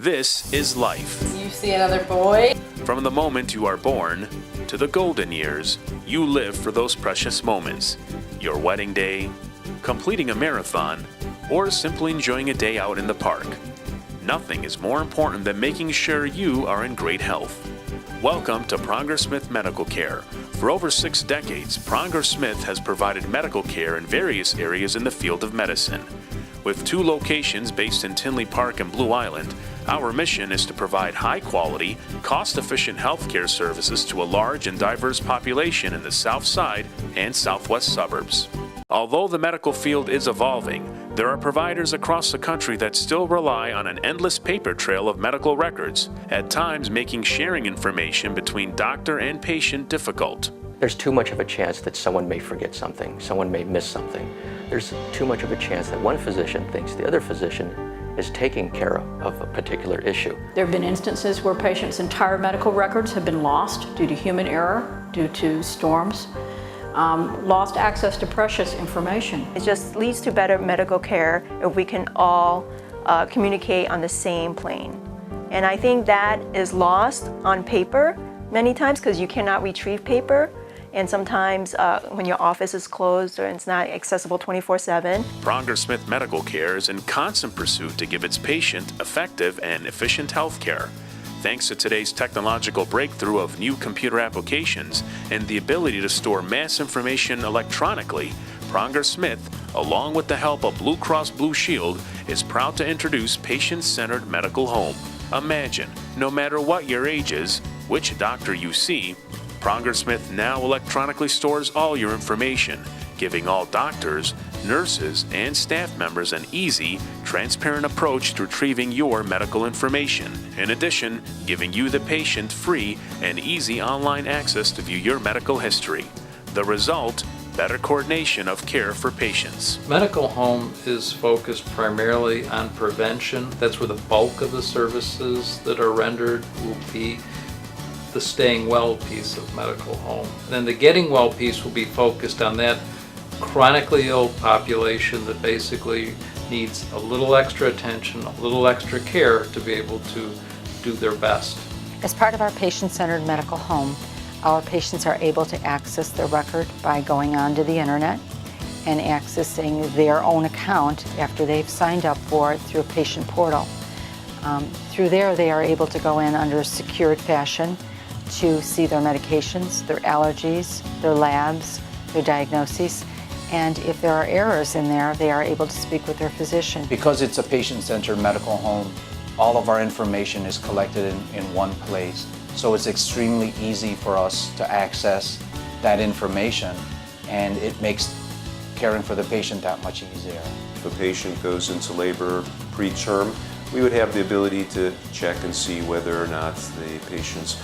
This is life. You see another boy? From the moment you are born to the golden years, you live for those precious moments. Your wedding day, completing a marathon, or simply enjoying a day out in the park. Nothing is more important than making sure you are in great health. Welcome to Pronger Smith Medical Care. For over 6 decades, Pronger Smith has provided medical care in various areas in the field of medicine. With 2 locations based in Tinley Park and Blue Island, our mission is to provide high-quality, cost-efficient healthcare services to a large and diverse population in the South Side and Southwest suburbs. Although the medical field is evolving, there are providers across the country that still rely on an endless paper trail of medical records, at times making sharing information between doctor and patient difficult. There's too much of a chance that someone may forget something, someone may miss something. There's too much of a chance that one physician thinks the other physician is taking care of a particular issue. There have been instances where patients' entire medical records have been lost due to human error, due to storms, lost access to precious information. It just leads to better medical care if we can all communicate on the same plane. And I think that is lost on paper many times because you cannot retrieve paper. And sometimes when your office is closed or it's not accessible 24/7. Pronger Smith Medical Care is in constant pursuit to give its patient effective and efficient health care. Thanks to today's technological breakthrough of new computer applications and the ability to store mass information electronically, Pronger Smith, along with the help of Blue Cross Blue Shield, is proud to introduce patient-centered medical home. Imagine, no matter what your age is, which doctor you see, Pronger Smith now electronically stores all your information, giving all doctors, nurses, and staff members an easy, transparent approach to retrieving your medical information. In addition, giving you, the patient, free and easy online access to view your medical history. The result, better coordination of care for patients. Medical home is focused primarily on prevention. That's where the bulk of the services that are rendered will be. The staying well piece of medical home. Then the getting well piece will be focused on that chronically ill population that basically needs a little extra attention, a little extra care to be able to do their best. As part of our patient-centered medical home, our patients are able to access their record by going onto the internet and accessing their own account after they've signed up for it through a patient portal. Through there, they are able to go in under a secured fashion to see their medications, their allergies, their labs, their diagnoses, and if there are errors in there, they are able to speak with their physician. Because it's a patient-centered medical home, all of our information is collected in one place, so it's extremely easy for us to access that information, and it makes caring for the patient that much easier. If a patient goes into labor preterm, we would have the ability to check and see whether or not the patient's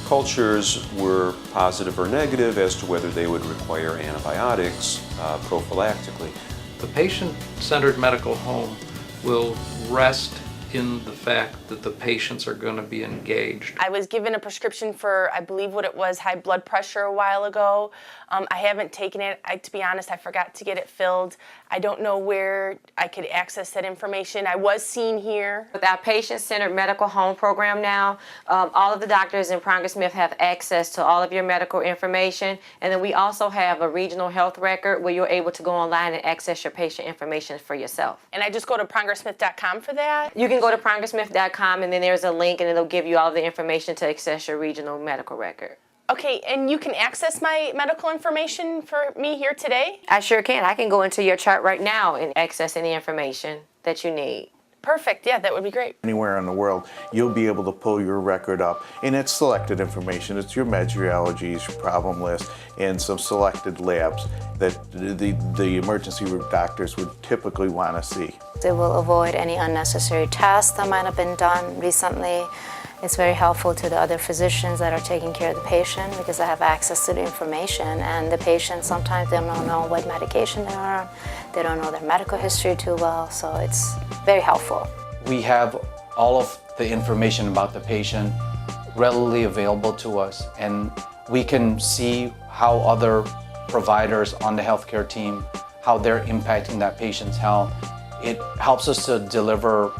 cultures were positive or negative as to whether they would require antibiotics prophylactically. The patient-centered medical home will rest in the fact that the patients are going to be engaged. I was given a prescription for, I believe what it was, high blood pressure a while ago. I haven't taken it. To be honest, I forgot to get it filled. I don't know where I could access that information. I was seen here. With our patient-centered medical home program now, all of the doctors in Pronger Smith have access to all of your medical information, and then we also have a regional health record where you're able to go online and access your patient information for yourself. And I just go to prongersmith.com for that? You can go to prongersmith.com and then there's a link and it'll give you all the information to access your regional medical record. Okay, and you can access my medical information for me here today? I sure can. I can go into your chart right now and access any information that you need. Perfect, yeah, that would be great. Anywhere in the world, you'll be able to pull your record up, and it's selected information. It's your meds, your allergies, your problem list, and some selected labs that the emergency room doctors would typically want to see. It will avoid any unnecessary tests that might have been done recently. It's very helpful to the other physicians that are taking care of the patient because they have access to the information, and the patient sometimes they don't know what medication they're on, they don't know their medical history too well, so it's very helpful. We have all of the information about the patient readily available to us, and we can see how other providers on the healthcare team, how they're impacting that patient's health. It helps us to deliver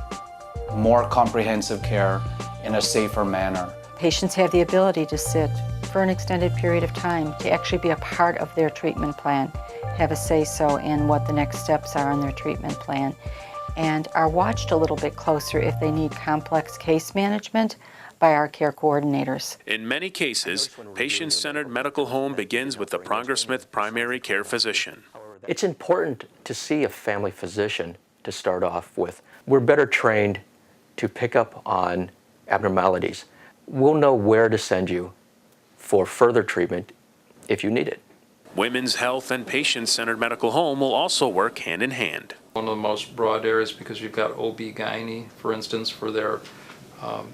more comprehensive care in a safer manner. Patients have the ability to sit for an extended period of time, to actually be a part of their treatment plan, have a say-so in what the next steps are in their treatment plan, and are watched a little bit closer if they need complex case management by our care coordinators. In many cases, patient-centered medical home begins with the Pronger-Smith primary care physician. It's important to see a family physician to start off with. We're better trained to pick up on abnormalities. We'll know where to send you for further treatment if you need it. Women's health and patient-centered medical home will also work hand in hand. One of the most broad areas, because you've got OB-GYN, for instance, for their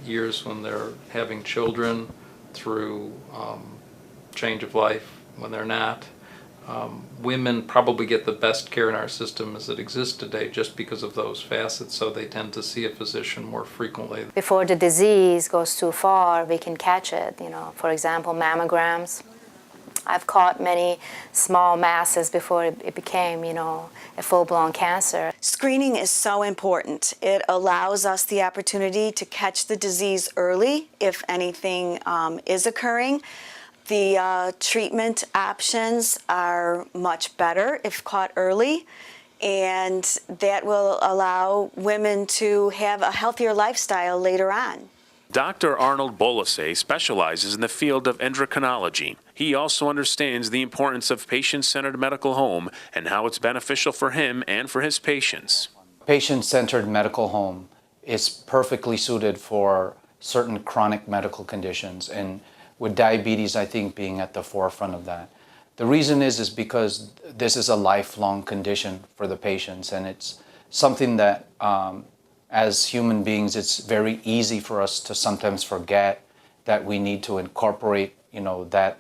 years when they're having children, through change of life when they're not. Women probably get the best care in our system as it exists today just because of those facets, so they tend to see a physician more frequently. Before the disease goes too far, we can catch it. For example, mammograms. I've caught many small masses before it became, a full-blown cancer. Screening is so important. It allows us the opportunity to catch the disease early if anything is occurring. The treatment options are much better if caught early, and that will allow women to have a healthier lifestyle later on. Dr. Arnold Bolase specializes in the field of endocrinology. He also understands the importance of patient-centered medical home and how it's beneficial for him and for his patients. Patient-centered medical home is perfectly suited for certain chronic medical conditions, and with diabetes, I think, being at the forefront of that. The reason is because this is a lifelong condition for the patients, and it's something that as human beings, it's very easy for us to sometimes forget that we need to incorporate, that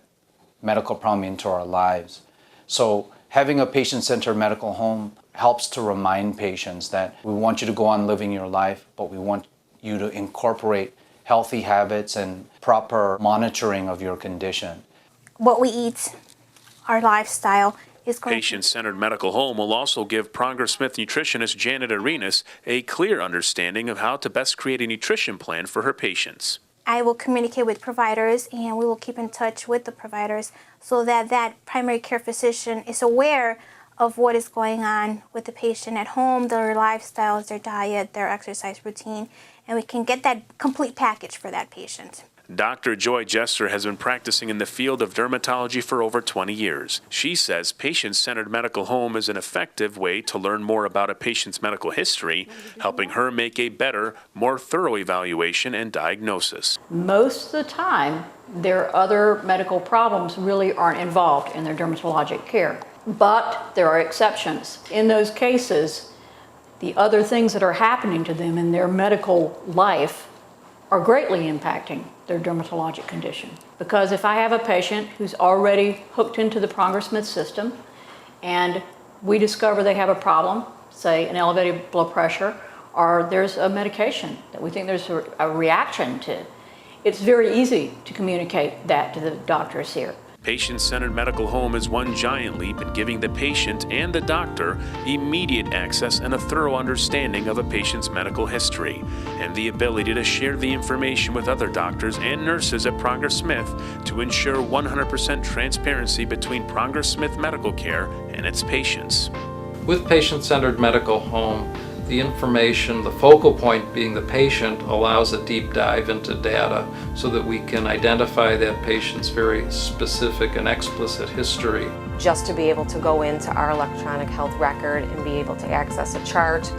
medical problem into our lives. So having a patient-centered medical home helps to remind patients that we want you to go on living your life, but we want you to incorporate healthy habits and proper monitoring of your condition. What we eat, our lifestyle, Patient-centered medical home will also give Pronger-Smith nutritionist Janet Arenas a clear understanding of how to best create a nutrition plan for her patients. I will communicate with providers, and we will keep in touch with the providers so that that primary care physician is aware of what is going on with the patient at home, their lifestyles, their diet, their exercise routine, and we can get that complete package for that patient. Dr. Joy Jester has been practicing in the field of dermatology for over 20 years. She says patient-centered medical home is an effective way to learn more about a patient's medical history, helping her make a better, more thorough evaluation and diagnosis. Most of the time, their other medical problems really aren't involved in their dermatologic care. But there are exceptions. In those cases, the other things that are happening to them in their medical life are greatly impacting their dermatologic condition. Because if I have a patient who's already hooked into the Pronger-Smith system and we discover they have a problem, say an elevated blood pressure, or there's a medication that we think there's a reaction to, it's very easy to communicate that to the doctors here. Patient-centered medical home is one giant leap in giving the patient and the doctor immediate access and a thorough understanding of a patient's medical history, and the ability to share the information with other doctors and nurses at Pronger-Smith to ensure 100% transparency between Pronger-Smith medical care and its patients. With patient-centered medical home, the information, the focal point being the patient, allows a deep dive into data so that we can identify that patient's very specific and explicit history. Just to be able to go into our electronic health record and be able to access a chart,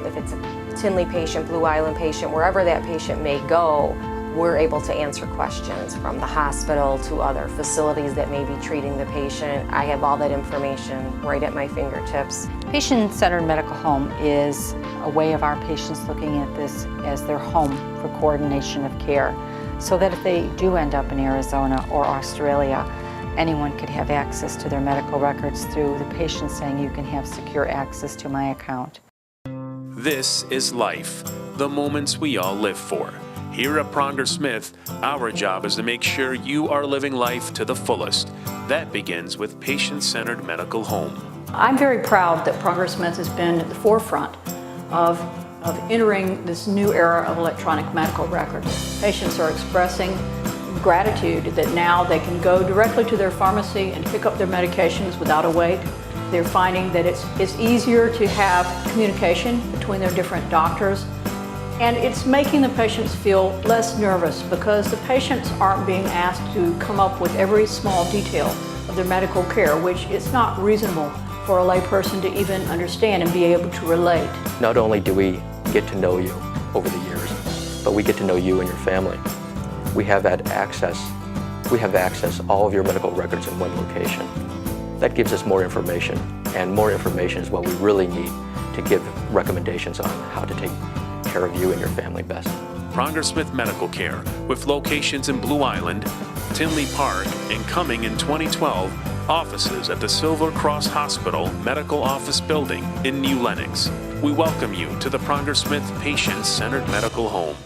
if it's a Tinley patient, Blue Island patient, wherever that patient may go, we're able to answer questions from the hospital to other facilities that may be treating the patient. I have all that information right at my fingertips. Patient-centered medical home is a way of our patients looking at this as their home for coordination of care, so that if they do end up in Arizona or Australia, anyone could have access to their medical records through the patient saying, you can have secure access to my account. This is life, the moments we all live for. Here at Pronger-Smith, our job is to make sure you are living life to the fullest. That begins with patient-centered medical home. I'm very proud that Pronger-Smith has been at the forefront of of entering this new era of electronic medical records. Patients are expressing gratitude that now they can go directly to their pharmacy and pick up their medications without a wait. They're finding that it's easier to have communication between their different doctors, and it's making the patients feel less nervous because the patients aren't being asked to come up with every small detail of their medical care, which is not reasonable for a layperson to even understand and be able to relate. Not only do we get to know you over the years, but we get to know you and your family. We have access all of your medical records in one location. That gives us more information, and more information is what we really need to give recommendations on how to take care of you and your family best. Pronger Smith Medical Care, with locations in Blue Island, Tinley Park, and coming in 2012, offices at the Silver Cross Hospital Medical Office Building in New Lenox. We welcome you to the Pronger Smith Patient-Centered Medical Home.